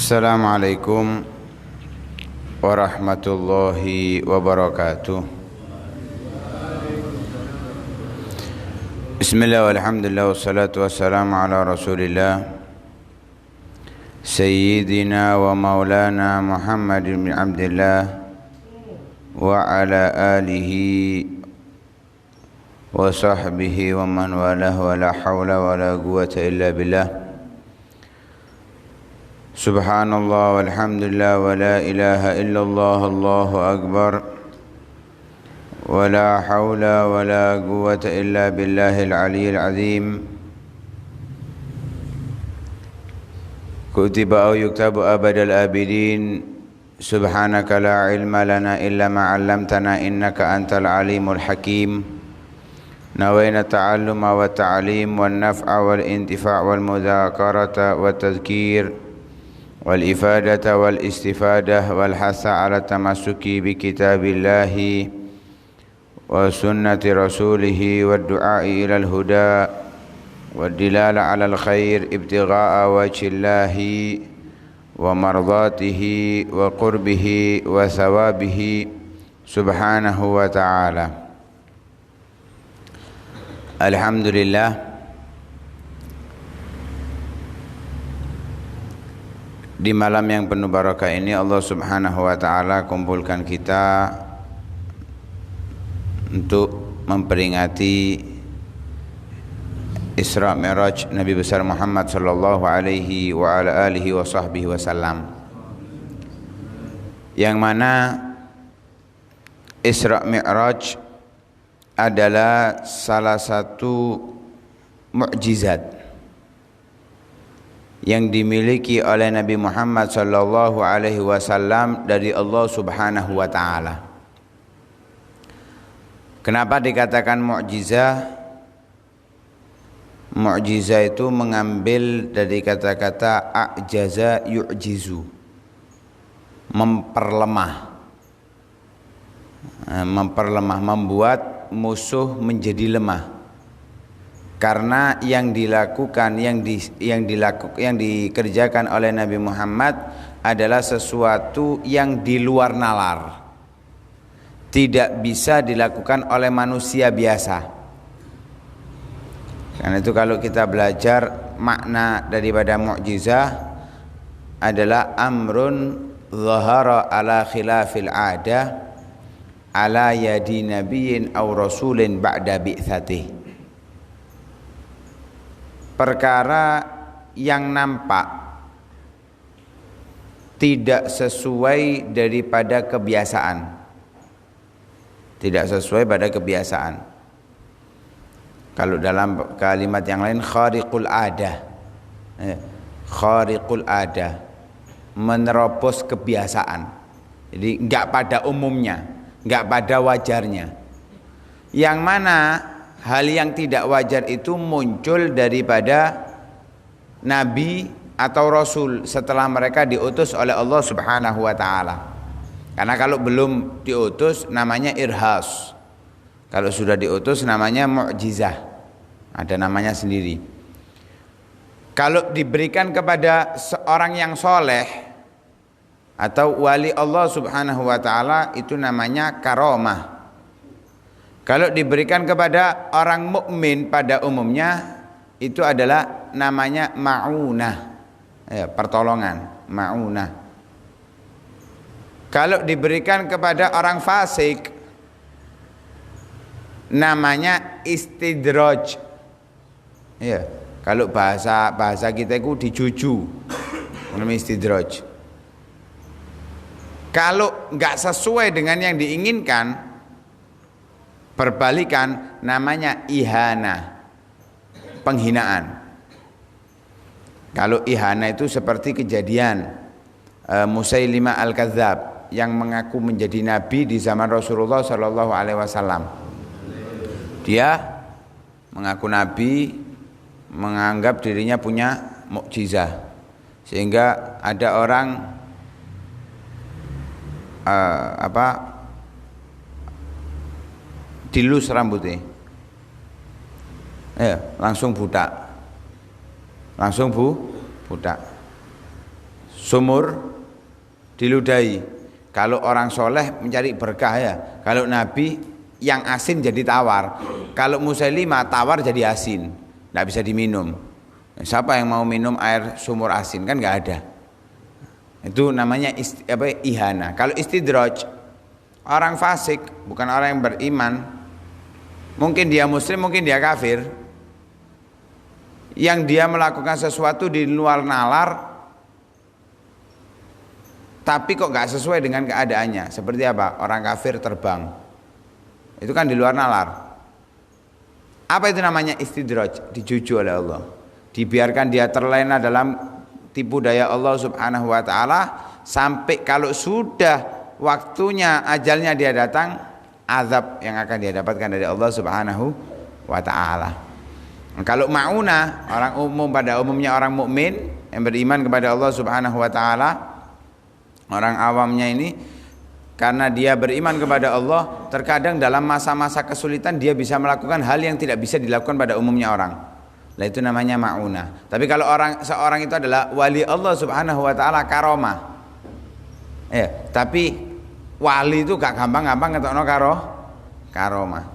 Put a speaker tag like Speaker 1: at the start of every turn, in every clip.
Speaker 1: Assalamualaikum warahmatullahi wabarakatuh. Bismillah walhamdulillah wassalatu wassalamu ala rasulillah Sayyidina wa maulana Muhammad bin Abdillah wa ala alihi wa sahbihi wa man walah wa la hawla wa la quwwata illa billah. Subhanallah walhamdulillah wa la ilaha illallah Allahu akbar wa la hawla wa la quwwata illa billahil aliyyil azim. Kutiba aw yuktabu abadal abidin. Subhanaka la ilma lana illa ma 'allamtana innaka antal alimul hakim. Nawayna ta'alluma wa ta'lim wan naf'a wal intifa' wal mudzakarata wat tadhkir wal ifadata wal istifadah wal hasa ala tamassuki bi kitabillahi wa sunnati rasulih wad du'ai ilal huda wad dilala ala al khair ibtigha'a wajhillahi wa mardatihi wa qurbihi wa thawabihi subhanahu wa ta'ala. Alhamdulillah, di malam yang penuh barakah ini Allah Subhanahu wa taala kumpulkan kita untuk memperingati Isra Mi'raj Nabi besar Muhammad sallallahu alaihi wa ala alihi wa sahbihi wasallam, yang mana Isra Mi'raj adalah salah satu mukjizat yang dimiliki oleh Nabi Muhammad sallallahu alaihi wasallam dari Allah Subhanahu wa taala. Kenapa dikatakan mukjizah? Mukjizah itu mengambil dari kata-kata a'jaza yu'jizu, memperlemah, membuat musuh menjadi lemah. Karena yang dilakukan, yang dikerjakan oleh Nabi Muhammad adalah sesuatu yang di luar nalar, tidak bisa dilakukan oleh manusia biasa. Karena itu kalau kita belajar makna daripada mukjizah adalah amrun zahara ala khilafil adah ala yadi nabiyyin aw rasulin ba'da bi'tsatih. Perkara yang nampak tidak sesuai daripada kebiasaan, tidak sesuai pada kebiasaan. Kalau dalam kalimat yang lain khariqul adah, khariqul adah, menerobos kebiasaan. Jadi enggak pada umumnya, enggak pada wajarnya. Yang mana hal yang tidak wajar itu muncul daripada nabi atau rasul setelah mereka diutus oleh Allah Subhanahu wa taala. Karena kalau belum diutus namanya irhas. Kalau sudah diutus namanya mukjizah. Ada namanya sendiri. Kalau diberikan kepada seorang yang soleh atau wali Allah Subhanahu wa taala itu namanya karomah. Kalau diberikan kepada orang mukmin pada umumnya itu adalah namanya ma'unah, pertolongan, ma'unah. Kalau diberikan kepada orang fasik namanya istidraj. Ya, kalau bahasa kita itu dijuju, namanya istidraj. Kalau enggak sesuai dengan yang diinginkan, perbalikan, namanya ihana, penghinaan. Kalau ihana itu seperti kejadian Musailimah al-Kadzab yang mengaku menjadi nabi di zaman Rasulullah sallallahu alaihi wasallam. Dia mengaku nabi, menganggap dirinya punya mukjizah, sehingga ada orang dilus rambutnya, langsung buta, buta. sumur diludahi. Kalau orang soleh mencari berkah ya. Kalau Nabi yang asin jadi tawar. Kalau Musailimah tawar jadi asin, nggak bisa diminum. Siapa yang mau minum air sumur asin, kan nggak ada. Itu namanya ihana. Kalau istidraj, orang fasik, bukan orang yang beriman, mungkin dia muslim, mungkin dia kafir, yang dia melakukan sesuatu di luar nalar, tapi kok nggak sesuai dengan keadaannya. Seperti apa? Orang kafir terbang, itu kan di luar nalar. Apa itu namanya? Istidraj, dijuju oleh Allah. Dibiarkan dia terlena dalam tipu daya Allah Subhanahu wa taala, sampai kalau sudah waktunya ajalnya dia datang, azab yang akan dia dapatkan dari Allah Subhanahu wa taala. Kalau maunah, orang umum, pada umumnya orang mukmin yang beriman kepada Allah Subhanahu wa taala, orang awamnya ini karena dia beriman kepada Allah, terkadang dalam masa-masa kesulitan dia bisa melakukan hal yang tidak bisa dilakukan pada umumnya orang. Lah itu namanya maunah. Tapi kalau seorang itu adalah wali Allah Subhanahu wa taala, karomah. Ya, tapi wali itu gak gampang-gampang ngetokno karomah.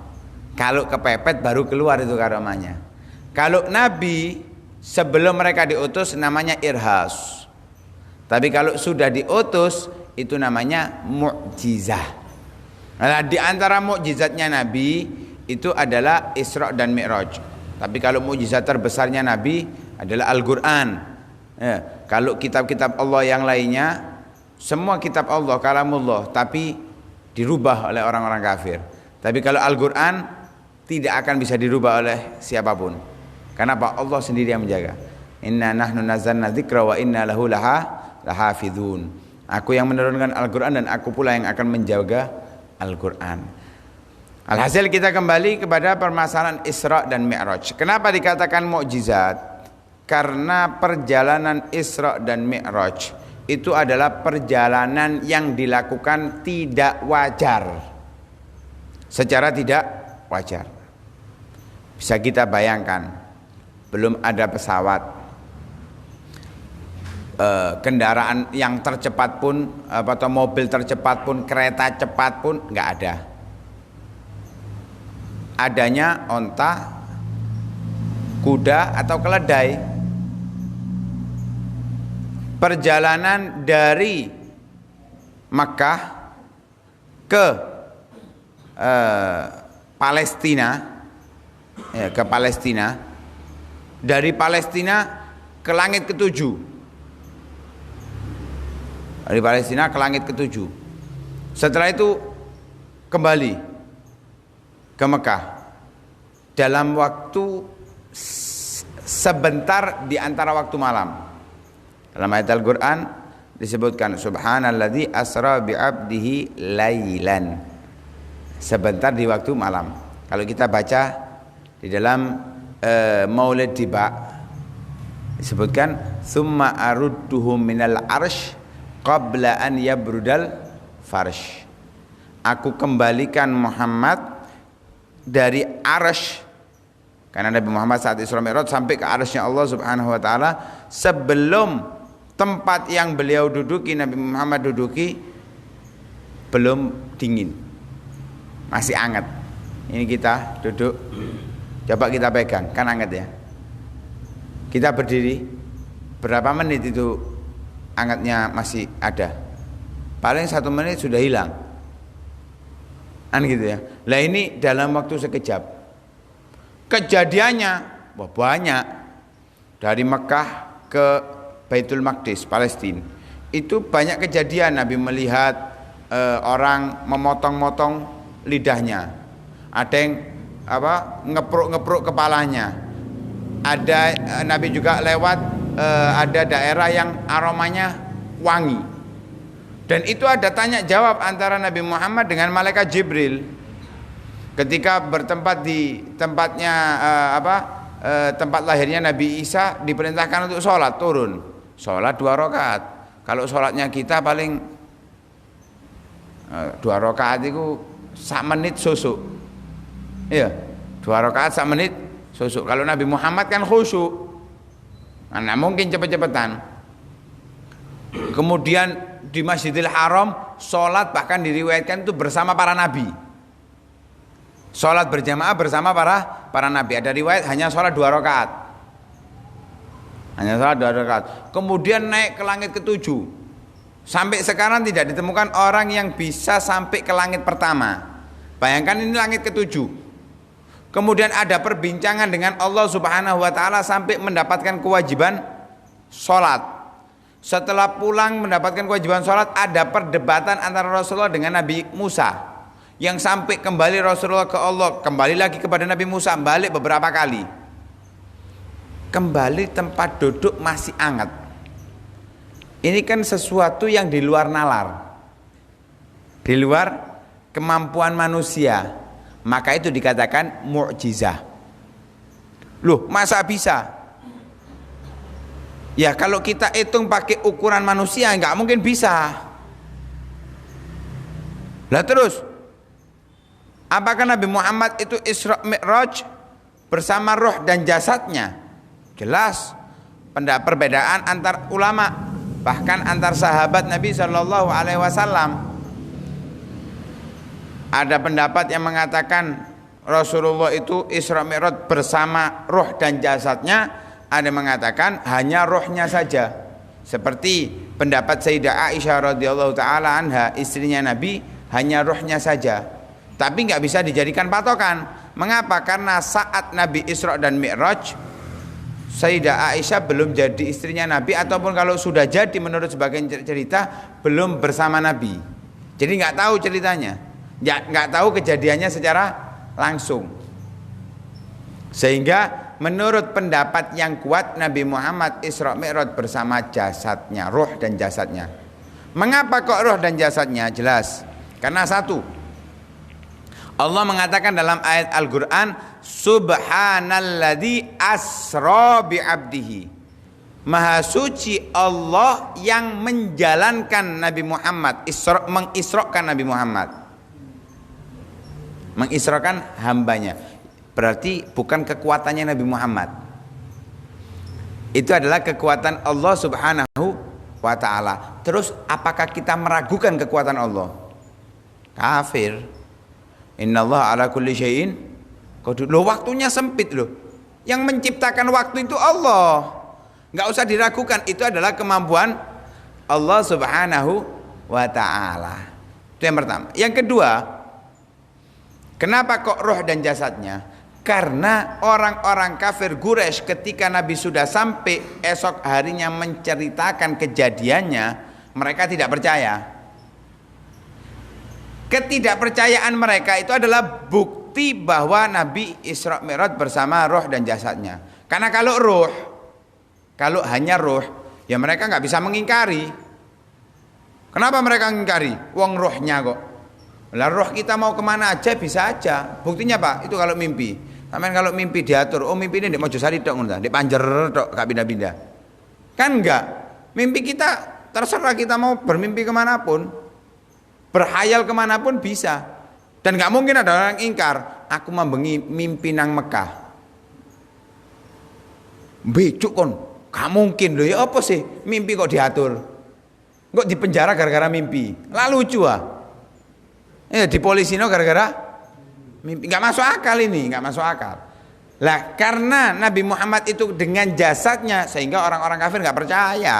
Speaker 1: Kalau kepepet baru keluar itu karomahnya. Kalau nabi sebelum mereka diutus namanya irhas. Tapi kalau sudah diutus itu namanya mukjizah. Nah, di antara mukjizatnya nabi itu adalah Isra dan Mi'raj. Tapi kalau mukjizat terbesarnya nabi adalah Al-Qur'an. Ya, kalau kitab-kitab Allah yang lainnya, semua kitab Allah kalamullah, tapi dirubah oleh orang-orang kafir. Tapi kalau Al-Qur'an tidak akan bisa dirubah oleh siapapun. Kenapa? Allah sendiri yang menjaga. Inna nahnu nazzalna dzikra wa inna lahu lahafizun. Aku yang menurunkan Al-Qur'an dan aku pula yang akan menjaga Al-Qur'an. Alhasil kita kembali kepada permasalahan Isra dan Mi'raj. Kenapa dikatakan mukjizat? Karena perjalanan Isra dan Mi'raj itu adalah perjalanan yang dilakukan tidak wajar. Secara tidak wajar. Bisa kita bayangkan, belum ada pesawat, kendaraan yang tercepat pun, atau mobil tercepat pun, kereta cepat pun nggak ada. Adanya onta, kuda atau keledai. Perjalanan dari Makkah ke Palestina, ke Palestina, dari Palestina ke langit ketujuh, dari Palestina ke langit ketujuh. Setelah itu kembali ke Mekah dalam waktu sebentar di antara waktu malam. Dalam ayat Al-Qur'an disebutkan subhanalladzi asra bi'abdihi lailan, sebentar di waktu malam. Kalau kita baca di dalam Maulid Tiba disebutkan summa arudduhum minal arsh qabla an yabrudal farsh. Aku kembalikan Muhammad dari arsh, karena Nabi Muhammad saat Isra Mi'raj sampai ke arshnya Allah Subhanahu wa taala, sebelum tempat yang beliau duduki, Nabi Muhammad duduki, belum dingin, masih hangat. Ini kita duduk, coba kita pegang, kan hangat ya. Kita berdiri, berapa menit itu hangatnya masih ada? Paling 1 menit sudah hilang, kan gitu ya. Lah ini dalam waktu sekejap. Kejadiannya banyak. Dari Mekah ke Baitul Maqdis, Palestina, itu banyak kejadian. Nabi melihat orang memotong-motong lidahnya, ada yang ngepruk-ngepruk kepalanya, ada Nabi juga lewat ada daerah yang aromanya wangi, dan itu ada tanya jawab antara Nabi Muhammad dengan malaikat Jibril ketika bertempat di tempatnya tempat lahirnya Nabi Isa. Diperintahkan untuk sholat, turun sholat 2 rakaat. Kalau sholatnya kita paling 2 rakaat itu 1 menit susuk, iya, 2 rakaat 1 menit susuk. Kalau Nabi Muhammad kan khusyuk, mana mungkin cepet-cepetan. kemudian di Masjidil Haram sholat bahkan diriwayatkan itu bersama para nabi. Sholat berjamaah bersama para nabi. Ada riwayat hanya sholat 2 rakaat. Hanya sholat 2 rakaat. Kemudian naik ke langit ke-7. Sampai sekarang tidak ditemukan orang yang bisa sampai ke langit pertama. Bayangkan ini langit ke-7. Kemudian ada perbincangan dengan Allah Subhanahu wa taala sampai mendapatkan kewajiban sholat. Setelah pulang mendapatkan kewajiban sholat, ada perdebatan antara Rasulullah dengan Nabi Musa, yang sampai kembali Rasulullah ke Allah, kembali lagi kepada Nabi Musa, balik beberapa kali. Kembali tempat duduk masih hangat. Ini kan sesuatu yang di luar nalar, di luar kemampuan manusia. Maka itu dikatakan mukjizah. Loh, masa bisa? Ya kalau kita hitung pakai ukuran manusia nggak mungkin bisa. Lah terus, apakah Nabi Muhammad itu Isra Mi'raj bersama roh dan jasadnya? Jelas perbedaan antar ulama, bahkan antar sahabat Nabi Shallallahu Alaihi Wasallam. Ada pendapat yang mengatakan Rasulullah itu Isra Mi'raj bersama roh dan jasadnya. Ada yang mengatakan hanya rohnya saja, seperti pendapat Sayyidah Aisyah radhiyallahu taala anha, istrinya Nabi, hanya rohnya saja. Tapi nggak bisa dijadikan patokan. Mengapa? Karena saat Nabi Isra dan Mi'raj, Sayyidah Aisyah belum jadi istrinya Nabi, ataupun kalau sudah jadi menurut sebagian cerita belum bersama Nabi. Jadi nggak tahu ceritanya, nggak tahu kejadiannya secara langsung. Sehingga menurut pendapat yang kuat Nabi Muhammad Isra Mi'raj bersama jasadnya, roh dan jasadnya. Mengapa kok roh dan jasadnya? Jelas, karena satu, Allah mengatakan dalam ayat Al-Quran, Subhanalladzi asra bi'abdihi. Maha suci Allah yang menjalankan Nabi Muhammad, mengisrakan Nabi Muhammad, mengisrakan hambanya. Berarti bukan kekuatannya Nabi Muhammad, itu adalah kekuatan Allah Subhanahu wa ta'ala. Terus apakah kita meragukan kekuatan Allah? Kafir. Innallaha ala kulli syai'in qadir. Loh, waktunya sempit loh. Yang menciptakan waktu itu Allah. Nggak usah diragukan, itu adalah kemampuan Allah Subhanahu wa ta'ala. Itu yang pertama. Yang kedua, kenapa kok roh dan jasadnya? Karena orang-orang kafir Quraisy ketika Nabi sudah sampai esok harinya menceritakan kejadiannya, mereka tidak percaya. Ketidakpercayaan mereka itu adalah bukti bahwa Nabi Isra Mi'raj bersama roh dan jasadnya. Karena kalau hanya roh, ya mereka nggak bisa mengingkari. Kenapa mereka mengingkari? Wong rohnya kok. Lah roh kita mau kemana aja bisa aja. Buktinya Pak, itu kalau mimpi. Sampeyan kalau mimpi diatur, oh mimpi ini di Mojosari tok ngono ta, di Panjer tok gak pindah-pindah. Kan enggak. Mimpi kita terserah, kita mau bermimpi kemanapun, berhayal kemanapun bisa. Dan gak mungkin ada orang ingkar, aku membengi mimpi nang Mekah. Becuk kon, gak mungkin loh, ya apa sih mimpi kok diatur? Kok dipenjara gara-gara mimpi? Lalu lucu ah. Di polisi no gara-gara mimpi. Nggak masuk akal ini, nggak masuk akal. Lah karena Nabi Muhammad itu dengan jasadnya, sehingga orang-orang kafir nggak percaya,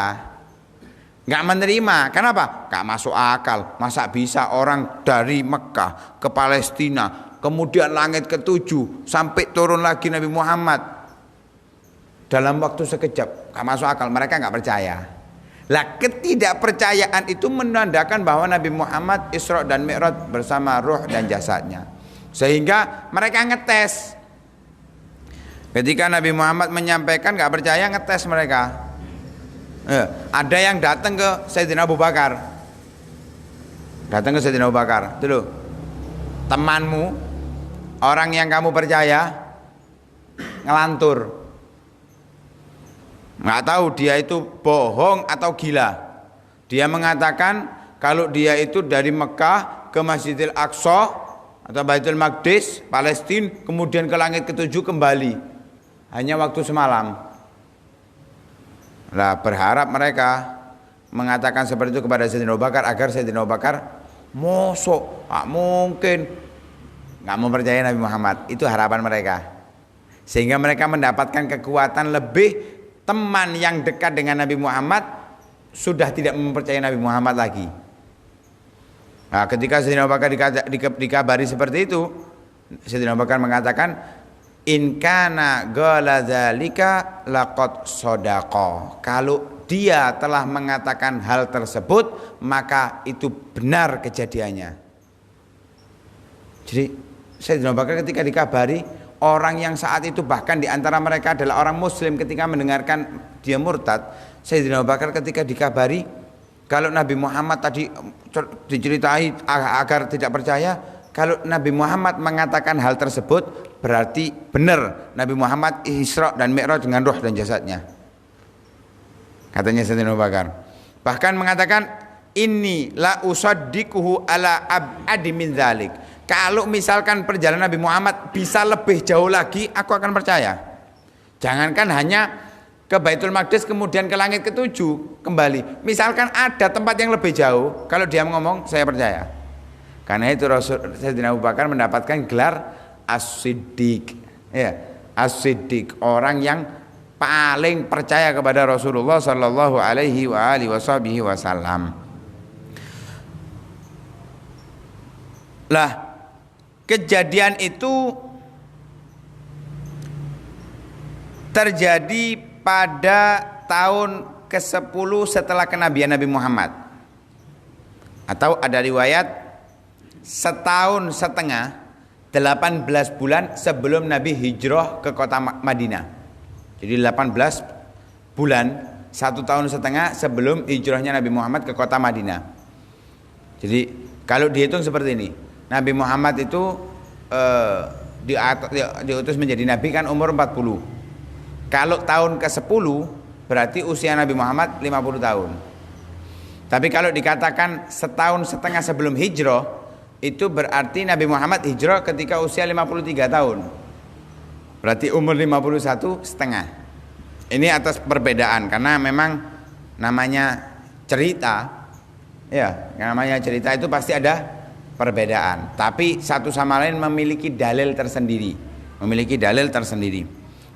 Speaker 1: nggak menerima. Kenapa? Nggak masuk akal. Masa bisa orang dari Mekah ke Palestina, kemudian langit ke-7 sampai turun lagi Nabi Muhammad dalam waktu sekejap? Nggak masuk akal. Mereka nggak percaya. Lah ketidakpercayaan itu menandakan bahwa Nabi Muhammad Isra dan Mi'raj bersama roh dan jasadnya. Sehingga mereka ngetes. Ketika Nabi Muhammad menyampaikan nggak percaya, ngetes mereka. Ada yang datang ke Sayyidina Abu Bakar. Datang ke Sayyidina Abu Bakar. Itu loh, temanmu, orang yang kamu percaya, ngelantur. Nggak tahu dia itu bohong atau gila. Dia mengatakan kalau dia itu dari Mekah ke Masjidil Aqsa atau Baitul Maqdis, Palestina, kemudian ke langit ke-7 kembali. Hanya waktu semalam. Lah berharap mereka mengatakan seperti itu kepada Sayyidina Abu Bakar agar Sayyidina Abu Bakar mosok, mungkin nggak mau percaya Nabi Muhammad. Itu harapan mereka, sehingga mereka mendapatkan kekuatan lebih. Teman yang dekat dengan Nabi Muhammad sudah tidak mempercayai Nabi Muhammad lagi. Nah, ketika Sayyidina Abu Bakar dikabari seperti itu, Sayyidina Abu Bakar mengatakan, in kana qala dzalika laqad shadaqa. Kalau dia telah mengatakan hal tersebut, maka itu benar kejadiannya. Jadi Sayyidina Abu Bakar ketika dikabari, orang yang saat itu bahkan di antara mereka adalah orang muslim, ketika mendengarkan dia murtad, Sayyidina Abu Bakar ketika dikabari kalau Nabi Muhammad tadi diceritai agar tidak percaya, kalau Nabi Muhammad mengatakan hal tersebut berarti benar Nabi Muhammad Isra dan Mi'raj dengan roh dan jasadnya, katanya Sayyidina Abu Bakar. Bahkan mengatakan, inni la usaddiquhu ala ab'adi min dzalik. Kalau misalkan perjalanan Nabi Muhammad bisa lebih jauh lagi, aku akan percaya. Jangankan hanya ke Baitul Maqdis kemudian ke langit ketujuh kembali. Misalkan ada tempat yang lebih jauh, kalau dia ngomong saya percaya. Karena itu Rasul Sayyidina Abu Bakar mendapatkan gelar As-Siddiq. Ya, As-Siddiq, orang yang paling percaya kepada Rasulullah sallallahu alaihi wasallam. Lah, kejadian itu terjadi pada tahun ke-10 setelah kenabian Nabi Muhammad. Atau ada riwayat setahun setengah, 18 bulan sebelum Nabi hijrah ke kota Madinah. Jadi 18 bulan, 1 tahun setengah sebelum hijrahnya Nabi Muhammad ke kota Madinah. Jadi kalau dihitung seperti ini, Nabi Muhammad itu diutus menjadi nabi kan umur 40. Kalau tahun ke-10 berarti usia Nabi Muhammad 50 tahun. Tapi kalau dikatakan setahun setengah sebelum hijrah, itu berarti Nabi Muhammad hijrah ketika usia 53 tahun. Berarti umur 51 setengah. Ini atas perbedaan, karena memang namanya cerita, ya namanya cerita itu pasti ada perbedaan, tapi satu sama lain memiliki dalil tersendiri,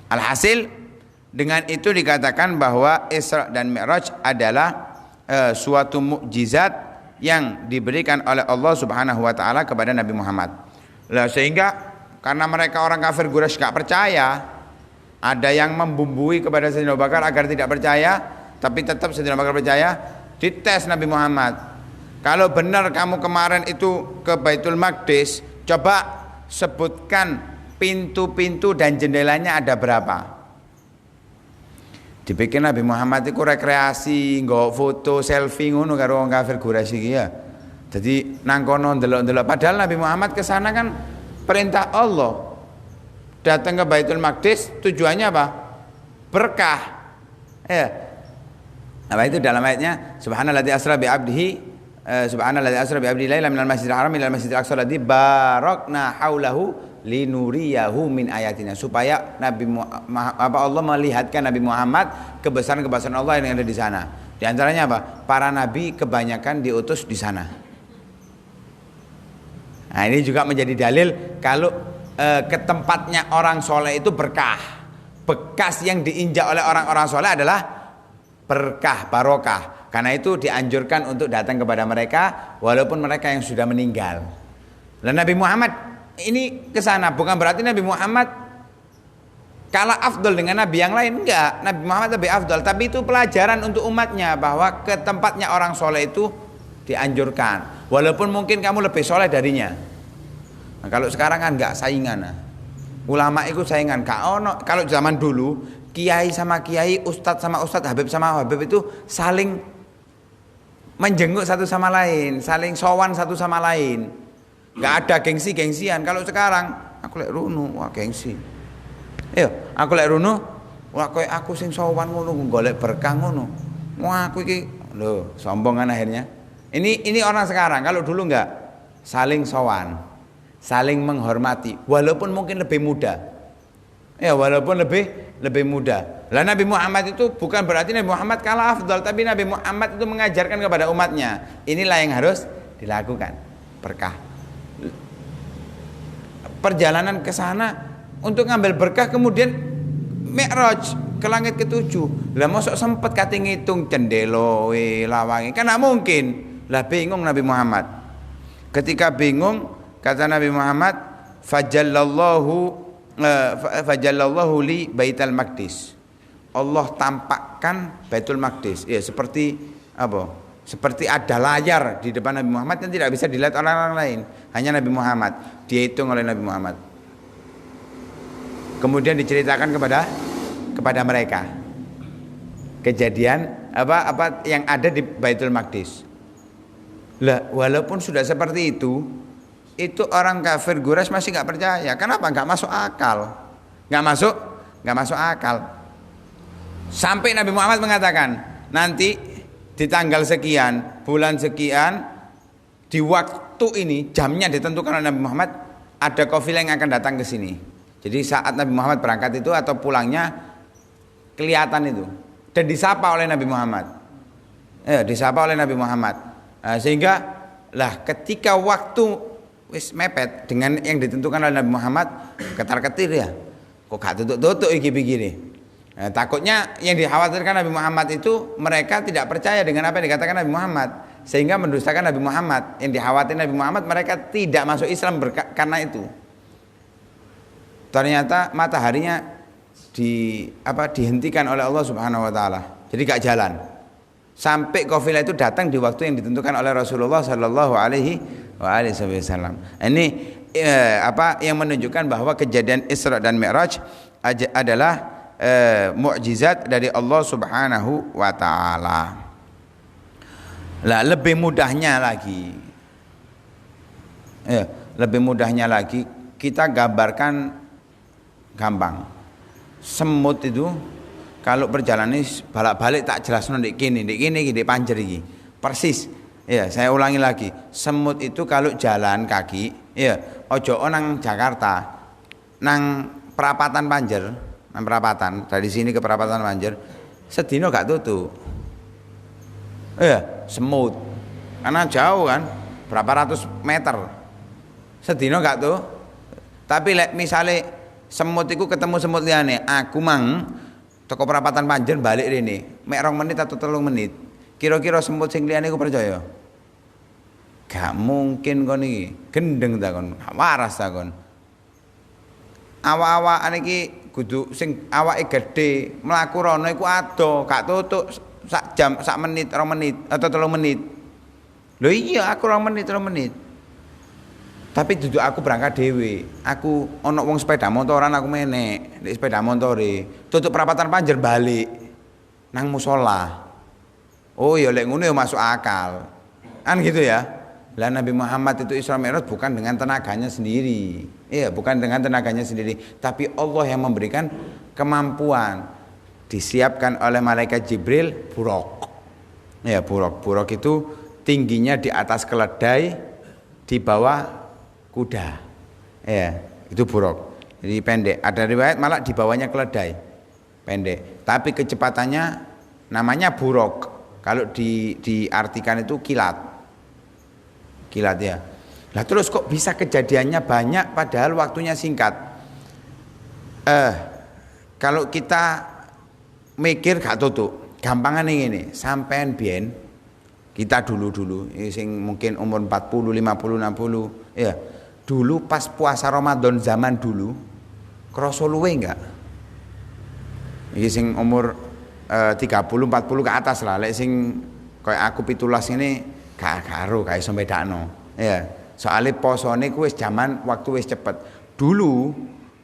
Speaker 1: Alhasil dengan itu dikatakan bahwa Isra dan Mi'raj adalah suatu mukjizat yang diberikan oleh Allah Subhanahu wa taala kepada Nabi Muhammad. Lah, sehingga karena mereka orang kafir Quraisy gak percaya, ada yang membumbui kepada Sayyidina Abu Bakar agar tidak percaya, tapi tetap Sayyidina Abu Bakar percaya. Dites Nabi Muhammad, kalau benar kamu kemarin itu ke Baitul Maqdis, coba sebutkan pintu-pintu dan jendelanya ada berapa. Dipikir Nabi Muhammad itu rekreasi, nggawa foto, selfie ngono karo wong kafir Quraisy iki ya. Jadi nang kono ndelok-ndelok, padahal Nabi Muhammad ke sana kan perintah Allah. Datang ke Baitul Maqdis tujuannya apa? Berkah. Ya. Apa itu dalam ayatnya? Subhanalladzi asra bi 'abdihi Subhanalladzi asra bi 'abdihi lailan minal masjidil haram ilal masjidil aqsa alladzi barakna haulahu linuriyahu min ayatina, supaya Allah melihatkan Nabi Muhammad kebesaran-kebesaran Allah yang ada di sana. Di antaranya apa? Para nabi kebanyakan diutus di sana. Nah, ini juga menjadi dalil kalau ke tempatnya orang soleh itu berkah. Bekas yang diinjak oleh orang-orang soleh adalah berkah, barokah. Karena itu dianjurkan untuk datang kepada mereka walaupun mereka yang sudah meninggal. Dan Nabi Muhammad ini ke sana bukan berarti Nabi Muhammad kalah afdol dengan nabi yang lain, enggak. Nabi Muhammad lebih afdol, tapi itu pelajaran untuk umatnya bahwa ke tempatnya orang soleh itu dianjurkan walaupun mungkin kamu lebih soleh darinya. Nah, kalau sekarang kan enggak saingan. Nah. Ulama itu saingan. Kalau zaman dulu kiai sama kiai, ustadz sama ustadz, habib sama habib itu saling menjenguk satu sama lain, saling sowan satu sama lain. Gak ada gengsi-gengsian. Kalau sekarang aku lek runu, wah gengsi. Aku lek runu, wah kowe aku sing sowan ngono, golek berkah ngono. Wah aku iki lho, sombong kan akhirnya. Ini orang sekarang. Kalau dulu enggak, saling sowan, saling menghormati walaupun mungkin lebih muda. Ya walaupun lebih muda. Lah Nabi Muhammad itu bukan berarti Nabi Muhammad kalah afdal, tapi Nabi Muhammad itu mengajarkan kepada umatnya, inilah yang harus dilakukan. Berkah. Perjalanan ke sana untuk ngambil berkah, kemudian Mi'raj ke langit ketujuh. Lah mosok sempet kate ngitung cendelo lawangi, kan enggak mungkin. Lah bingung Nabi Muhammad. Ketika bingung, kata Nabi Muhammad, fajallallahu li Baitul Maqdis. Allah tampakkan Baitul Maqdis. Ya, seperti apa? Seperti ada layar di depan Nabi Muhammad yang tidak bisa dilihat oleh orang lain, hanya Nabi Muhammad. Dihitung oleh Nabi Muhammad. Kemudian diceritakan kepada mereka kejadian apa yang ada di Baitul Maqdis. Lah, walaupun sudah seperti itu orang kafir Quraisy masih nggak percaya. Kenapa? Nggak masuk akal. Nggak masuk akal. Sampai Nabi Muhammad mengatakan, nanti di tanggal sekian, bulan sekian, di waktu ini, jamnya ditentukan oleh Nabi Muhammad, ada kafilah yang akan datang ke sini. Jadi saat Nabi Muhammad berangkat itu atau pulangnya kelihatan itu, dan disapa oleh Nabi Muhammad. Disapa oleh Nabi Muhammad. Sehingga lah ketika waktu wis mepet dengan yang ditentukan oleh Nabi Muhammad, ketar-ketir ya. Kok gak tutuk-tutuk iki begini. Takutnya yang dikhawatirkan Nabi Muhammad itu mereka tidak percaya dengan apa yang dikatakan Nabi Muhammad, sehingga mendustakan Nabi Muhammad. Yang dikhawatirkan Nabi Muhammad mereka tidak masuk Islam karena itu. Ternyata mataharinya dihentikan oleh Allah Subhanahu wa taala. Jadi gak jalan. Sampai kafilah itu datang di waktu yang ditentukan oleh Rasulullah sallallahu alaihi wasallam. Ini yang menunjukkan bahwa kejadian Isra dan Mi'raj adalah mukjizat dari Allah Subhanahu wa taala. Lah lebih mudahnya lagi kita gambarkan gampang. Semut itu kalau perjalanan balik-balik tak jelas ndek kene ndek panjer iki. Persis. Ya, saya ulangi lagi. Semut itu kalau jalan kaki, ya, ojo nang Jakarta. Nang perapatan Panjer, nang perapatan dari sini ke perapatan Panjer, sedino gak tutu. Ya, semut. Karena jauh kan, berapa ratus meter. Sedino gak tuh. Tapi misale semut iku ketemu semut liyane, aku mang toko perapatan Panjen balik rene, mek 2 menit atau 3 menit. Kira-kira semut sing liyane iku percaya? Gak mungkin kon iki. Gendeng ta kon, waras ta kon. Awak-awakan iki kudu sing awake gedhe, mlaku rono iku ado, gak tutuk sak jam, sak menit, 2 menit atau 3 menit. Lho iya, aku 2 menit, 3 menit. Tapi duduk aku berangkat dhewe. Aku ono wong sepeda motoran aku menek, di sepeda motore. Tutup perapatan Panjer balik nang musola. Oh ya lek ngono ya masuk akal. Kan gitu ya. Lah Nabi Muhammad itu Isra Mi'raj bukan dengan tenaganya sendiri. Iya, bukan dengan tenaganya sendiri, tapi Allah yang memberikan kemampuan. Disiapkan oleh malaikat Jibril buraq. Ya, buraq. Buraq itu tingginya di atas keledai, di bawah kuda. Ya, itu buraq. Jadi pendek. Ada riwayat malah di bawahnya keledai. Pendek. Tapi kecepatannya namanya buraq. Kalau diartikan itu kilat. Kilat ya. Lah terus kok bisa kejadiannya banyak padahal waktunya singkat? Kalau kita mikir gak tutuk. Gampangan ini, sampean biyen kita dulu sing mungkin umur 40, 50, 60 ya. Dulu pas puasa Ramadan zaman dulu kroso luwe enggak? Iki sing umur 30, 40 ke atas lah. Lek sing kayak aku 17 ini gak karo gak iso bedakno. Ya, soalnya posone ku wis zaman waktu wis cepet. Dulu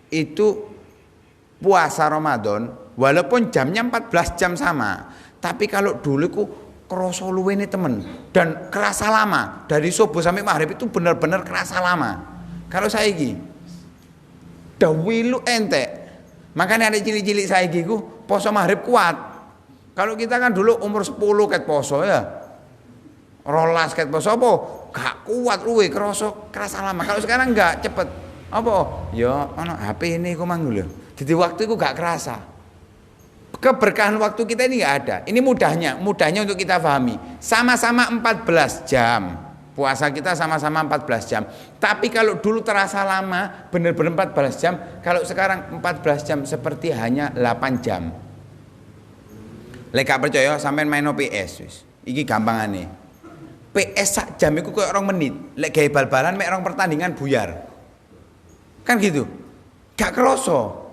Speaker 1: itu puasa Ramadan walaupun jamnya 14 jam sama, tapi kalau dulu ku kroso luwene temen dan kerasa lama. Dari subuh sampai maghrib itu benar-benar kerasa lama. Kalau saiki dawilu entek. Makanya ada cilik-cilik saiki ku poso maghrib kuat. Kalau kita kan dulu umur 10 ket poso ya. Rolas ket poso apa? Gak kuat luwe kerasa lama. Kalau sekarang enggak cepet. Apa? Ya ono HP ini ku mang lho. Jadi waktu itu gak kerasa. Keberkahan waktu kita ini gak ada. Ini mudahnya untuk kita pahami. Sama-sama 14 jam. Puasa kita sama-sama 14 jam. Tapi kalau dulu terasa lama, benar-benar 14 jam. Kalau sekarang 14 jam seperti hanya 8 jam. Lek gak percaya sampean main PS wis. Iki gampangane. PS sak jam iku koyo 2 menit. Lek gawe bal-balan mek 2 pertandingan buyar. Kan gitu. Gak kroso.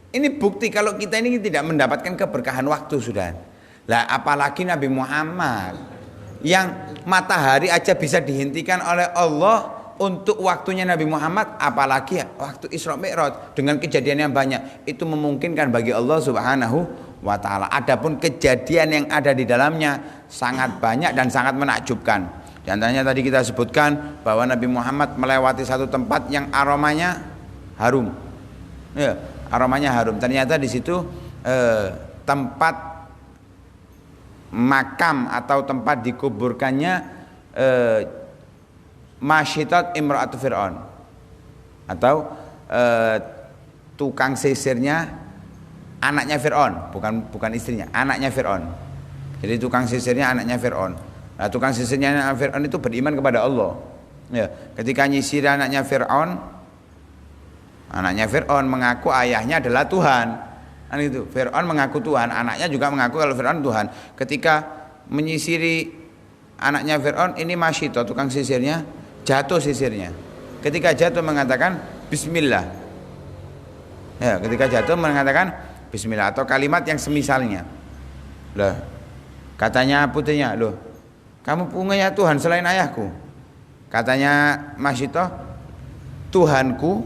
Speaker 1: Ini bukti kalau kita ini tidak mendapatkan keberkahan waktu sudah. Lah apalagi Nabi Muhammad yang matahari aja bisa dihentikan oleh Allah untuk waktunya Nabi Muhammad, apalagi waktu Isra Mi'raj dengan kejadian yang banyak, itu memungkinkan bagi Allah Subhanahu wa taala. Adapun kejadian yang ada di dalamnya sangat banyak dan sangat menakjubkan. Di antaranya tadi kita sebutkan bahwa Nabi Muhammad melewati satu tempat yang aromanya harum. Ya, aromanya harum. Ternyata di situ tempat makam atau tempat dikuburkannya Masyitat Imra'atu Fir'aun, atau tukang sisirnya anaknya Fir'aun, bukan istrinya, anaknya Fir'aun. Jadi tukang sisirnya anaknya Fir'aun. Nah, tukang sisirnya anaknya Fir'aun itu beriman kepada Allah. Ya, ketika nyisir anaknya Fir'aun mengaku ayahnya adalah Tuhan. Kan itu. Fir'aun mengaku Tuhan, anaknya juga mengaku kalau Fir'aun Tuhan. Ketika menyisiri anaknya Fir'aun, ini Masyidah tukang sisirnya, jatuh sisirnya. Ketika jatuh mengatakan bismillah. Ya, ketika jatuh mengatakan bismillah atau kalimat yang semisalnya. Loh, katanya putrinya, "Loh, kamu punya Tuhan selain ayahku?" Katanya Masyidah, "Tuhanku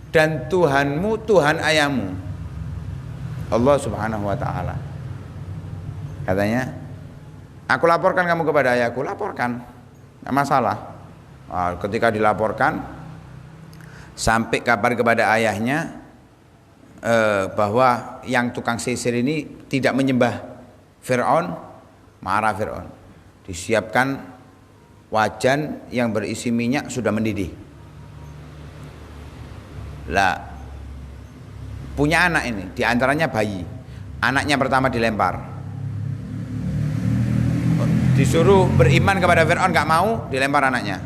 Speaker 1: dan Tuhanmu Tuhan ayahmu, Allah Subhanahu wa taala." Katanya, "Aku laporkan kamu kepada ayahku." Laporkan, enggak masalah. Nah, ketika dilaporkan sampai kabar kepada ayahnya bahwa yang tukang sisir ini tidak menyembah Fir'aun, marah Fir'aun. Disiapkan wajan yang berisi minyak sudah mendidih. Lah, punya anak ini, diantaranya bayi. Anaknya pertama dilempar. Disuruh beriman kepada Fir'aun, gak mau, dilempar anaknya.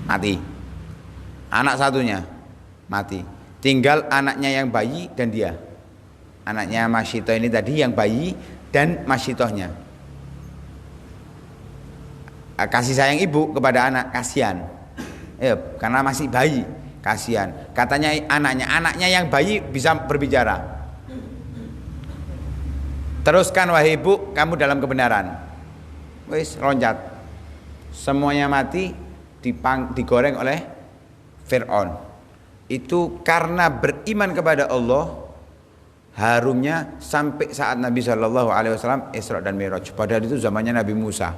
Speaker 1: Mati. Anak satunya mati. Tinggal anaknya yang bayi dan dia. Anaknya Masyidah ini tadi yang bayi dan Masyidohnya. Kasih sayang ibu kepada anak, kasihan. Karena masih bayi, kasihan. Katanya anaknya yang bayi bisa berbicara. "Teruskan wahai ibu, kamu dalam kebenaran." Wis loncat. Semuanya mati, digoreng oleh Fir'aun. Itu karena beriman kepada Allah, harumnya sampai saat Nabi SAW Isra dan Mi'raj. Padahal itu zamannya Nabi Musa.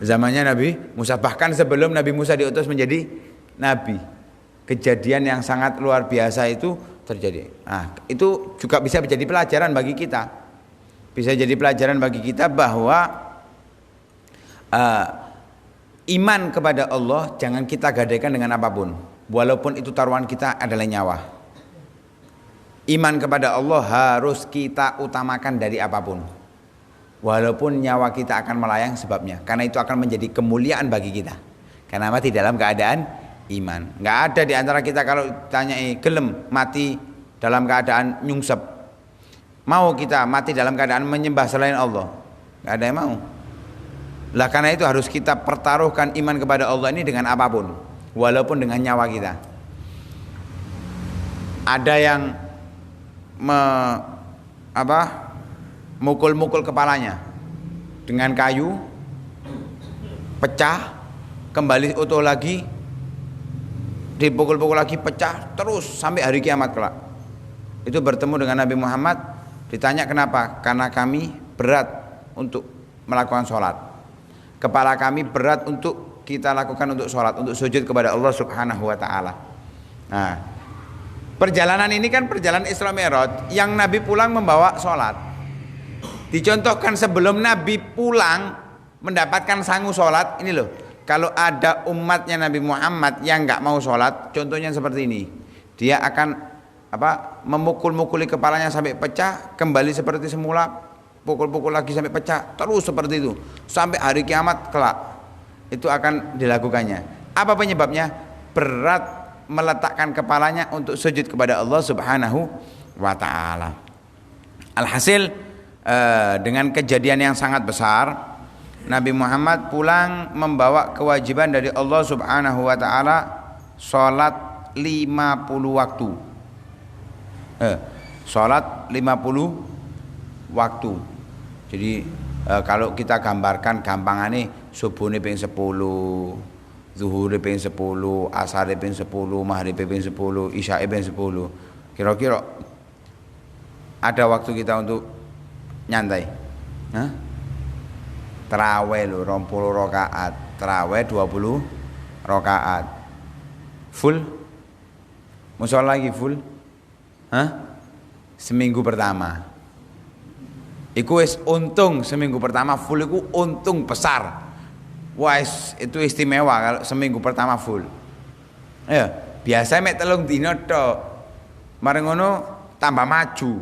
Speaker 1: Zamannya Nabi Musa, bahkan sebelum Nabi Musa diutus menjadi nabi. Kejadian yang sangat luar biasa itu terjadi. Nah, itu juga bisa menjadi pelajaran bagi kita. Bisa jadi pelajaran bagi kita bahwa iman kepada Allah jangan kita gadaikan dengan apapun, walaupun itu taruhan kita adalah nyawa. Iman kepada Allah harus kita utamakan dari apapun, walaupun nyawa kita akan melayang sebabnya, karena itu akan menjadi kemuliaan bagi kita. Karena mati dalam keadaan iman. Nggak ada di antara kita kalau tanyai gelem mati dalam keadaan nyungsep. Mau kita mati dalam keadaan menyembah selain Allah? Nggak ada yang mau. Lah karena itu harus kita pertaruhkan iman kepada Allah ini dengan apapun, walaupun dengan nyawa kita. Ada yang mukul-mukul kepalanya dengan kayu, pecah, kembali utuh lagi, dipukul-pukul lagi, pecah terus sampai hari kiamat kelak. Itu bertemu dengan Nabi Muhammad, ditanya kenapa? Karena kami berat untuk melakukan sholat. Kepala kami berat untuk kita lakukan untuk sholat, untuk sujud kepada Allah Subhanahu wa ta'ala. Nah, perjalanan ini kan perjalanan Isra Mi'raj, yang Nabi pulang membawa sholat. Dicontohkan sebelum Nabi pulang mendapatkan sangu sholat, ini loh, kalau ada umatnya Nabi Muhammad yang nggak mau sholat, contohnya seperti ini, dia akan memukul-mukuli kepalanya sampai pecah, kembali seperti semula, pukul-pukul lagi sampai pecah, terus seperti itu sampai hari kiamat kelak. Itu akan dilakukannya. Apa penyebabnya? Berat meletakkan kepalanya untuk sujud kepada Allah Subhanahu wa ta'ala. Alhasil dengan kejadian yang sangat besar, Nabi Muhammad pulang membawa kewajiban dari Allah Subhanahu wa ta'ala sholat 50 waktu. Sholat 50 waktu. Jadi kalau kita gambarkan gampangane, subuhne ping 10, zuhur ping 10, asar ping 10, maghrib ping 10, isya ping 10. Kira-kira ada waktu kita untuk nyantai. Tarawih lho 20 rakaat, tarawih 20 rakaat. Full? Mushola lagi full? Seminggu pertama. Iku wis untung seminggu pertama full, iku untung besar. Wah, itu istimewa kalau seminggu pertama full. Ya, biasa mek 3 dina tok. Mareng ngono tambah maju.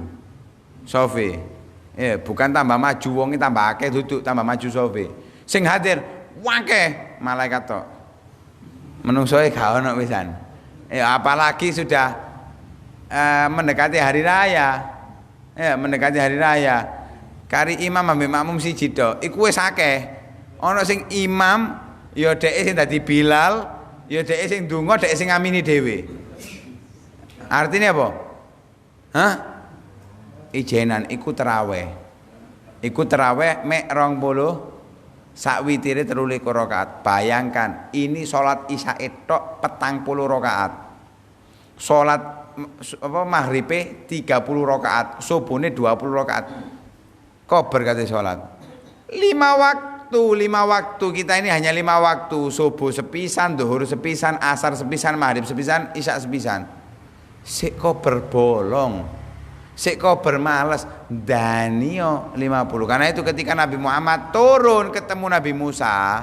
Speaker 1: Sofi. Bukan tambah maju wonge tambah akeh, duduk tambah maju sofi. Sing hadir wakeh malaikat tok. Menungsoe gak ono pisan. Apalagi sudah mendekati hari raya. Mendekati hari raya. Kari imam ambek makmum siji tok, iku wis akeh. Ana sing imam ya dheke sing dadi Bilal, ya dheke sing ndonga, dheke sing ngamini dhewe. Artinya apa? Ijenan iku tarawih. Iku tarawih mek 20 sak witire 23 rakaat. Bayangkan, ini salat isya tok 40 rakaat. Salat maghribe 30 rakaat, subuhne 20 rakaat. Kober kate salat. 5 waktu kita ini hanya 5 waktu. Subuh sepisan, zuhur sepisan, asar sepisan, maghrib sepisan, isya sepisan. Sik kober bolong. Sik kober males. Danio 50. Karena itu ketika Nabi Muhammad turun ketemu Nabi Musa.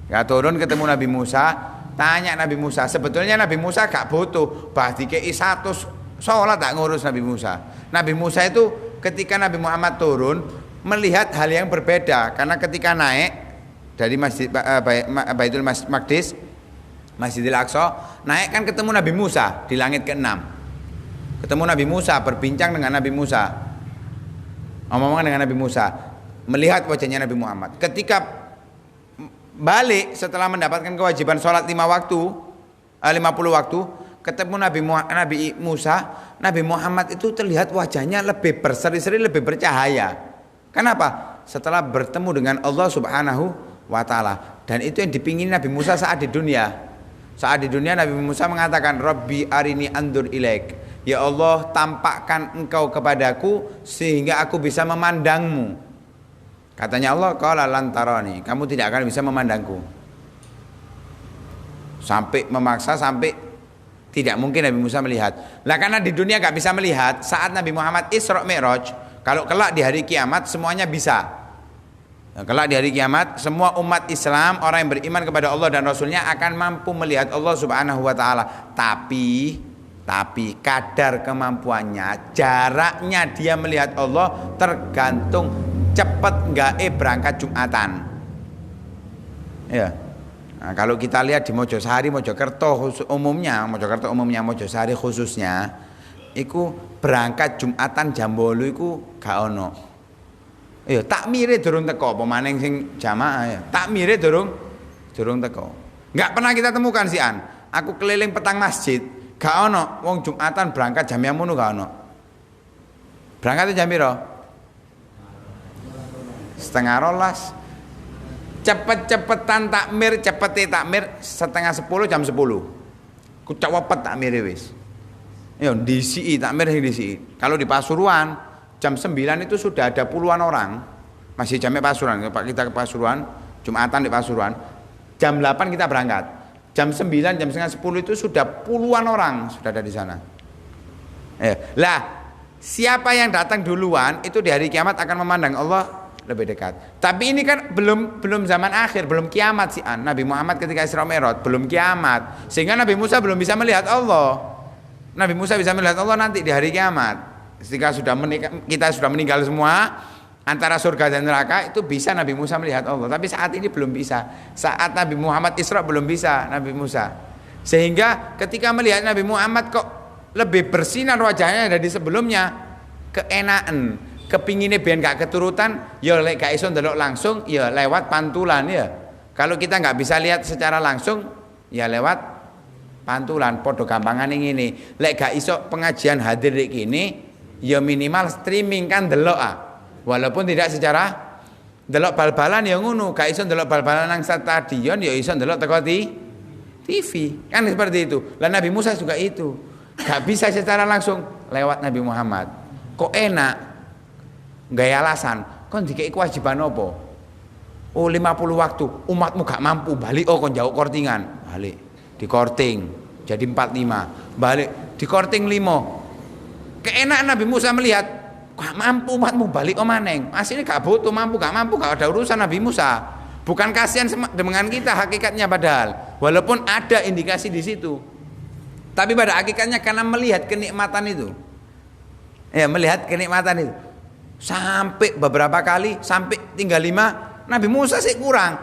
Speaker 1: Turun ketemu Nabi Musa, tanya Nabi Musa, sebetulnya Nabi Musa gak butuh bah dikei 100 sholat, tak ngurus Nabi Musa. Nabi Musa itu ketika Nabi Muhammad turun melihat hal yang berbeda, karena ketika naik dari Masjid Baitul Maqdis, Masjidil Aqsa, naik kan ketemu Nabi Musa di langit ke-6. Ketemu Nabi Musa, berbincang dengan Nabi Musa, ngomong dengan Nabi Musa, melihat wajahnya Nabi Muhammad. Ketika balik setelah mendapatkan kewajiban sholat 50 waktu, ketemu Nabi Musa, Nabi Muhammad itu terlihat wajahnya lebih berseri-seri, lebih bercahaya. Kenapa? Setelah bertemu dengan Allah Subhanahu wa ta'ala. Dan itu yang dipingin Nabi Musa saat di dunia. Saat di dunia Nabi Musa mengatakan, Rabbi arini andur ilaik. Ya Allah, tampakkan engkau kepadaku sehingga aku bisa memandangmu. Katanya Allah, qala lan tarani, kamu tidak akan bisa memandangku. Sampai memaksa, sampai tidak mungkin Nabi Musa melihat. Lah karena di dunia gak bisa melihat, saat Nabi Muhammad Isra Mi'raj, kalau kelak di hari kiamat semuanya bisa. Kelak di hari kiamat semua umat Islam, orang yang beriman kepada Allah dan Rasulnya akan mampu melihat Allah Subhanahu wa ta'ala. Tapi kadar kemampuannya, jaraknya dia melihat Allah tergantung cepat nggak berangkat Jumatan. Ya. Nah, kalau kita lihat di Mojosari, Mojokerto umumnya, Mojosari khususnya, iku berangkat Jumatan jam 8 iku gak ono. Ya, takmire durung teko, pemaning sing jamaah ya. Takmire durung teko. Nggak pernah kita temukan sih an. Aku keliling petang masjid, gak ono wong Jumatan berangkat jam yang ngono gak ono. Berangkatnya jam piro? 10:30. Cepet-cepetan takmir, cepete takmir 9:30 jam 10. Ku cepet takmir wis. Ya disi takmir sing disi. Kalau di Pasuruan jam 9 itu sudah ada puluhan orang. Masih jamnya Pasuruan, kita ke Pasuruan, Jumatan di Pasuruan. Jam 8 kita berangkat. Jam 9, jam 9:30 itu sudah puluhan orang sudah ada di sana. Lah, siapa yang datang duluan itu di hari kiamat akan memandang Allah lebih dekat. Tapi ini kan belum zaman akhir, belum kiamat sih Nabi Muhammad ketika Isra Mi'raj, belum kiamat. Sehingga Nabi Musa belum bisa melihat Allah. Nabi Musa bisa melihat Allah nanti di hari kiamat. Ketika kita sudah meninggal semua, antara surga dan neraka itu bisa Nabi Musa melihat Allah. Tapi saat ini belum bisa. Saat Nabi Muhammad Isra belum bisa Nabi Musa. Sehingga ketika melihat Nabi Muhammad kok lebih bersinar wajahnya dari sebelumnya, keenaan, kepinginnya biar gak keturutan, ya lek gak iso ndelok langsung, ya lewat pantulan ya. Kalau kita nggak bisa lihat secara langsung, ya lewat pantulan. Podo gampangan ini, lek gak iso pengajian hadir di kini, ya minimal streaming kan delok walaupun tidak secara delok bal-balan ya ngono, gak iso ndelok bal-balan nang stadion, ya iso ndelok teko TV, kan seperti itu. Lah Nabi Musa juga itu, gak bisa secara langsung lewat Nabi Muhammad. Kok enak? Gak alasan. Kon dikei kewajiban apa? Oh 50 waktu, umatmu gak mampu balik. Oh kon jauh kortingan, balik di korting jadi 45, balik di korting 5. Keenakan Nabi Musa melihat gak mampu umatmu balik maneng. Aslinya gak butuh mampu gak ada urusan Nabi Musa. Bukan kasihan dengan kita hakikatnya padahal. Walaupun ada indikasi di situ. Tapi pada hakikatnya karena melihat kenikmatan itu. Ya, melihat kenikmatan itu. Sampai beberapa kali, sampai tinggal 5, Nabi Musa sih kurang.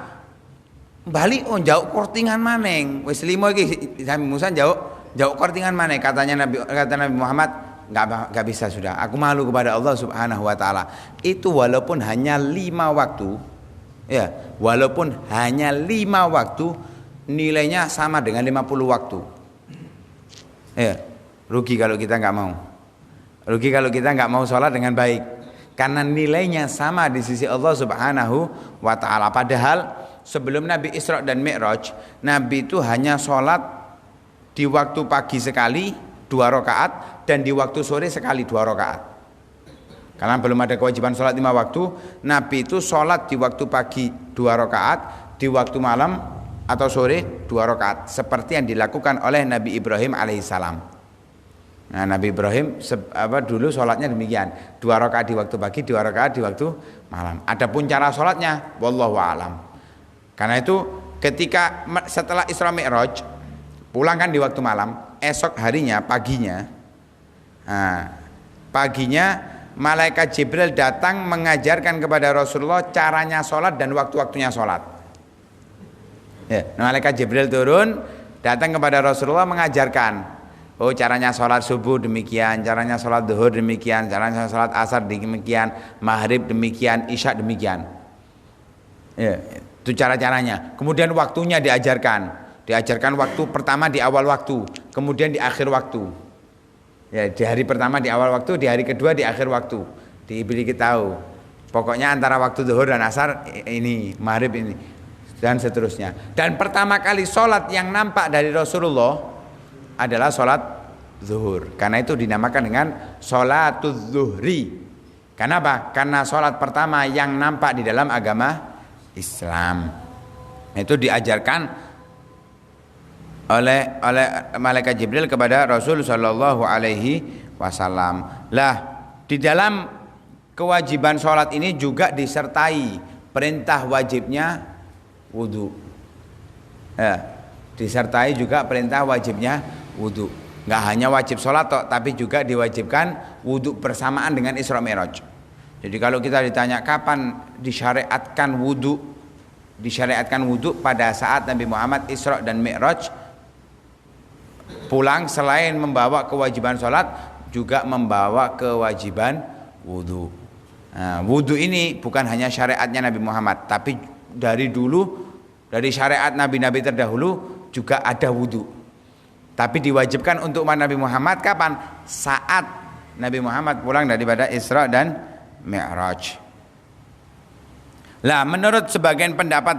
Speaker 1: Balik jauh kortingan maneng. Wis 5 iki Nabi Musa jauh kortingan maneng. Kata Nabi Muhammad, enggak bisa sudah. Aku malu kepada Allah Subhanahu wa taala. Itu walaupun hanya 5 waktu. Ya, walaupun hanya 5 waktu, nilainya sama dengan 50 waktu. Ya, rugi kalau kita enggak mau. Rugi kalau kita enggak mau sholat dengan baik. Karena nilainya sama di sisi Allah Subhanahu wa taala. Padahal sebelum Nabi Isra dan Mi'raj, Nabi itu hanya sholat di waktu pagi sekali 2 rakaat dan di waktu sore sekali 2 rakaat. Karena belum ada kewajiban sholat 5 waktu, Nabi itu sholat di waktu pagi 2 rakaat, di waktu malam atau sore 2 rakaat, seperti yang dilakukan oleh Nabi Ibrahim alaihissalam. Nah, Nabi Ibrahim dulu sholatnya demikian, 2 rakaat di waktu pagi, 2 rakaat di waktu malam. Adapun cara sholatnya, wallahu a'lam. Karena itu ketika setelah Isra Mi'raj pulang kan di waktu malam, esok harinya paginya, malaikat Jibril datang mengajarkan kepada Rasulullah caranya sholat dan waktu-waktunya sholat. Ya, malaikat Jibril turun datang kepada Rasulullah mengajarkan. Oh caranya sholat subuh demikian, caranya sholat duhur demikian, caranya sholat asar demikian, maghrib demikian, isya demikian. Ya, itu cara-caranya. Kemudian waktunya diajarkan waktu pertama di awal waktu, kemudian di akhir waktu. Ya, di hari pertama di awal waktu, di hari kedua di akhir waktu. Diberi kita tahu. Pokoknya antara waktu duhur dan asar ini, maghrib ini, dan seterusnya. Dan pertama kali sholat yang nampak dari Rasulullah adalah sholat zuhur. Karena itu dinamakan dengan sholatul zuhri. Kenapa? Karena sholat pertama yang nampak di dalam agama Islam. Itu diajarkan oleh malaikat Jibril kepada Rasul sallallahu alaihi wasallam. Lah, di dalam kewajiban sholat ini juga disertai perintah wajibnya wudu. Ya, disertai juga perintah wajibnya wudu. Nggak hanya wajib sholat tapi juga diwajibkan wudu bersamaan dengan Isra Mi'raj. Jadi kalau kita ditanya kapan disyariatkan wudu, disyariatkan wudu pada saat Nabi Muhammad Isra dan Mi'raj pulang, selain membawa kewajiban sholat juga membawa kewajiban wudu. Nah, wudu ini bukan hanya syariatnya Nabi Muhammad, tapi dari dulu, dari syariat nabi-nabi terdahulu juga ada wudu. Tapi diwajibkan untuk umat Nabi Muhammad kapan? Saat Nabi Muhammad pulang daripada Isra dan Mi'raj. Lah, menurut sebagian pendapat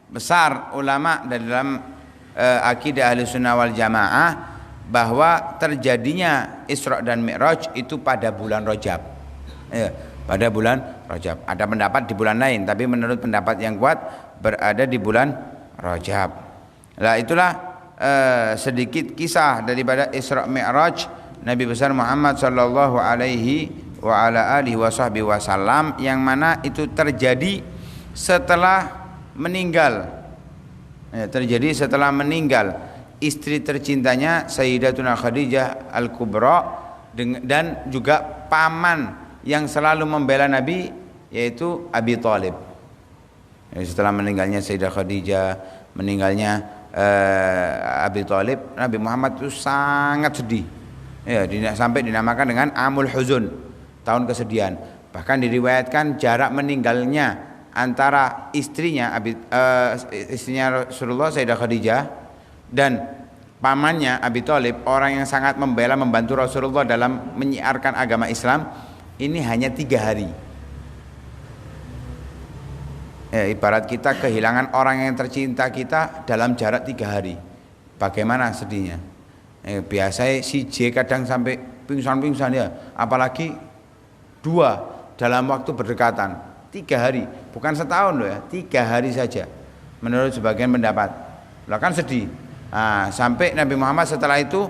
Speaker 1: besar ulama dalam akidah Ahlussunnah wal Jamaah, bahwa terjadinya Isra dan Mi'raj itu pada bulan Rajab. Pada bulan Rajab. Ada pendapat di bulan lain, tapi menurut pendapat yang kuat berada di bulan Rajab. Lah, itulah sedikit kisah daripada Isra Mi'raj Nabi besar Muhammad sallallahu alaihi wa ala alihi wa sahbihi wasallam, yang mana itu terjadi setelah meninggal, terjadi setelah meninggal istri tercintanya Sayyidatuna Khadijah Al-Kubra, dan juga paman yang selalu membela Nabi, yaitu Abi Thalib. Setelah meninggalnya Sayyidah Khadijah, meninggalnya Abi Thalib, Nabi Muhammad itu sangat sedih. Ya, sampai dinamakan dengan Amul Huzun, tahun kesedihan. Bahkan diriwayatkan jarak meninggalnya antara istrinya istrinya Rasulullah Sayyidah Khadijah dan pamannya Abi Thalib, orang yang sangat membela membantu Rasulullah dalam menyiarkan agama Islam, ini hanya 3 hari. Ibarat kita kehilangan orang yang tercinta kita dalam jarak 3 hari. Bagaimana sedihnya? Biasanya si J kadang sampai pingsan-pingsan ya, apalagi 2 dalam waktu berdekatan. 3 hari, bukan setahun loh ya, 3 hari saja. Menurut sebagian pendapat, lah kan sedih. Nah, sampai Nabi Muhammad setelah itu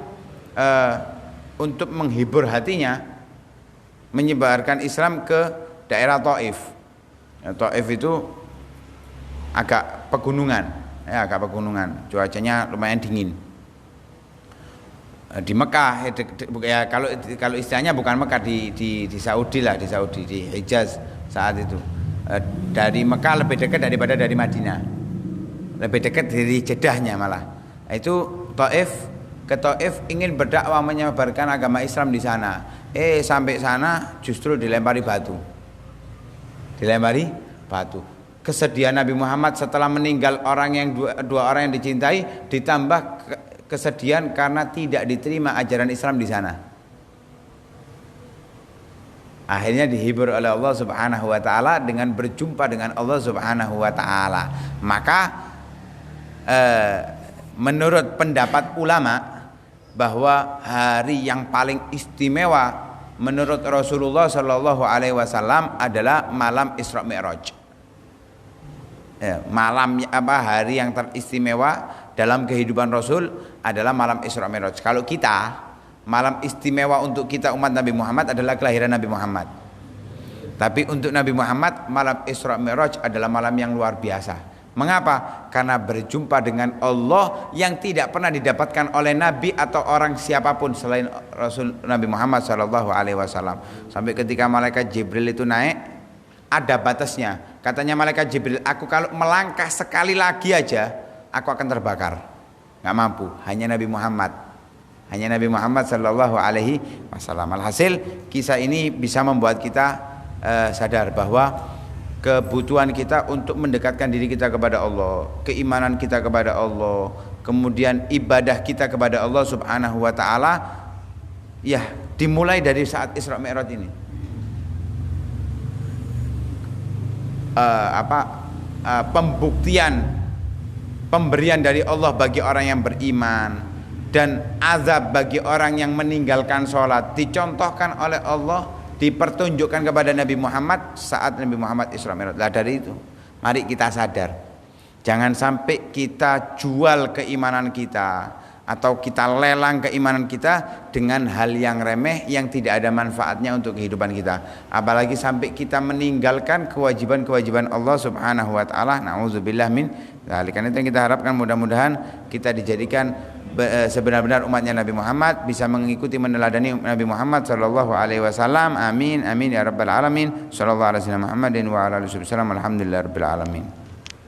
Speaker 1: untuk menghibur hatinya menyebarkan Islam ke daerah Taif. Taif itu agak pegunungan, agak pegunungan, cuacanya lumayan dingin. Di Mekah, ya kalau istilahnya bukan Mekah, di Saudi lah, di Saudi, di Hijaz saat itu. Dari Mekah lebih dekat daripada dari Madinah, lebih dekat dari Jeddahnya malah. Itu ke Taif ingin berdakwah menyebarkan agama Islam di sana. Sampai sana justru dilempari batu. Kesedihan Nabi Muhammad setelah meninggal dua orang yang dicintai, ditambah kesedihan karena tidak diterima ajaran Islam di sana. Akhirnya dihibur oleh Allah Subhanahu wa taala dengan berjumpa dengan Allah Subhanahu wa taala. Maka menurut pendapat ulama bahwa hari yang paling istimewa menurut Rasulullah Shallallahu Alaihi Wasallam adalah malam Isra Mi'raj. Hari yang teristimewa dalam kehidupan Rasul adalah malam Isra Mi'raj. Kalau kita, malam istimewa untuk kita umat Nabi Muhammad adalah kelahiran Nabi Muhammad. Tapi untuk Nabi Muhammad, malam Isra Mi'raj adalah malam yang luar biasa. Mengapa? Karena berjumpa dengan Allah yang tidak pernah didapatkan oleh Nabi atau orang siapapun selain Rasul Nabi Muhammad SAW. Sampai ketika malaikat Jibril itu naik, ada batasnya. Katanya malaikat Jibril, aku kalau melangkah sekali lagi aja, aku akan terbakar. Nggak mampu. Hanya Nabi Muhammad SAW. Alhasil kisah ini bisa membuat kita sadar bahwa kebutuhan kita untuk mendekatkan diri kita kepada Allah, keimanan kita kepada Allah, kemudian ibadah kita kepada Allah Subhanahu wa taala, ya dimulai dari saat Isra Mi'raj ini. Pemberian dari Allah bagi orang yang beriman dan azab bagi orang yang meninggalkan sholat dicontohkan oleh Allah, dipertunjukkan kepada Nabi Muhammad saat Nabi Muhammad Isra Mi'raj. Lah dari itu, mari kita sadar, jangan sampai kita jual keimanan kita atau kita lelang keimanan kita dengan hal yang remeh yang tidak ada manfaatnya untuk kehidupan kita. Apalagi sampai kita meninggalkan kewajiban-kewajiban Allah Subhanahu wa taala. Nauzubillah min dzalik. Karena itu yang kita harapkan, mudah-mudahan kita dijadikan sebenar-benar umatnya Nabi Muhammad, bisa mengikuti meneladani Nabi Muhammad sallallahu alaihi wasallam. Amin amin ya rabbal alamin. Sallallahu alaihi wasallam Muhammadin wa ala alihi wasallam. Alhamdulillah rabbil alamin.